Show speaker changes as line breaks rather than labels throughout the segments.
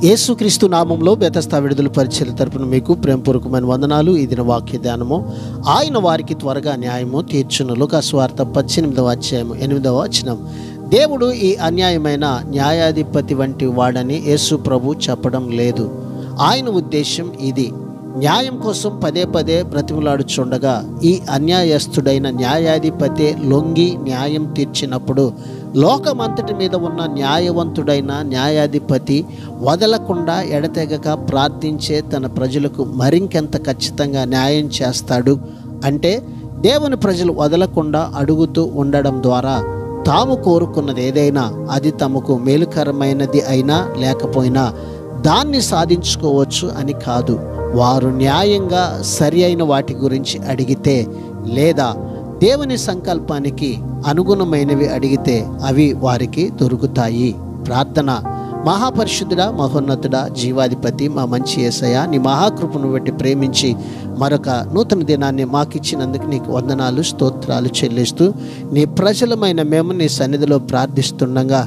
యేసుక్రీస్తు నామంలో బెతస్తా విడుదల పరిచర్య తరపున మీకు ప్రేమపూర్వకమైన వందనాలు. ఈ దిన వాక్య ధ్యానము, ఆయన వారికి త్వరగా న్యాయము తీర్చును. లూకాసు వార్త 18వ అధ్యాయము 8వ వచనం. దేవుడు ఈ అన్యాయమైన న్యాయాధిపతి వంటి వాడని యేసు ప్రభు చెప్పడం లేదు. ఆయన ఉద్దేశం ఇది. న్యాయం కోసం పదే పదే బ్రతిమలాడుచుండగా ఈ అన్యాయస్తుడైన న్యాయాధిపతి లొంగి న్యాయం తీర్చినప్పుడు లోకమంతటి మీద ఉన్న న్యాయవంతుడైన న్యాయాధిపతి వదలకుండా ఎడతెగక ప్రార్థించే తన ప్రజలకు మరింకెంత ఖచ్చితంగా న్యాయం చేస్తాడు అంటే, దేవుని ప్రజలు వదలకుండా అడుగుతూ ఉండడం ద్వారా తాము కోరుకున్నది ఏదైనా అది తమకు మేలుకరమైనది అయినా లేకపోయినా దాన్ని సాధించుకోవచ్చు అని కాదు. వారు న్యాయంగా సరి అయిన వాటి గురించి అడిగితే, లేదా దేవుని సంకల్పానికి అనుగుణమైనవి అడిగితే అవి వారికి దొరుకుతాయి. ప్రార్థన. మహాపరిశుద్ధుడా, మహోన్నతుడా, జీవాధిపతి, మా మంచి యేసయ్య, నీ మహాకృపను బట్టి ప్రేమించి మరొక నూతన దినాన్ని మాకిచ్చినందుకు నీకు వందనాలు, స్తోత్రాలు చెల్లిస్తూ నీ ప్రజలమైన మేము నీ సన్నిధిలో ప్రార్థిస్తుండగా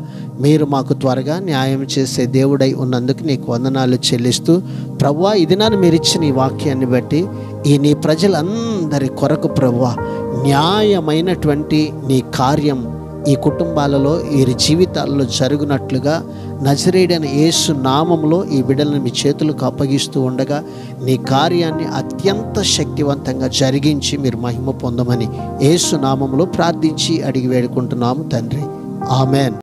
మీరు మాకు త్వరగా న్యాయం చేసే దేవుడై ఉన్నందుకు నీకు వందనాలు చెల్లిస్తూ, ప్రభువా, ఈ దినాన్ని మీరు ఇచ్చిన ఈ వాక్యాన్ని బట్టి ఈ నీ ప్రజలందరి కొరకు ప్రభువా న్యాయమైనటువంటి నీ కార్యం ఈ కుటుంబాలలో వీరి జీవితాల్లో జరుగునట్లుగా నజరేయుడైన యేసు నామములో ఈ బిడ్డలను మీ చేతులకు అప్పగిస్తూ ఉండగా నీ కార్యాన్ని అత్యంత శక్తివంతంగా జరిగించి మీరు మహిమ పొందమని యేసు నామములో ప్రార్థించి అడిగి వేడుకుంటున్నాము తండ్రి. ఆమెన్.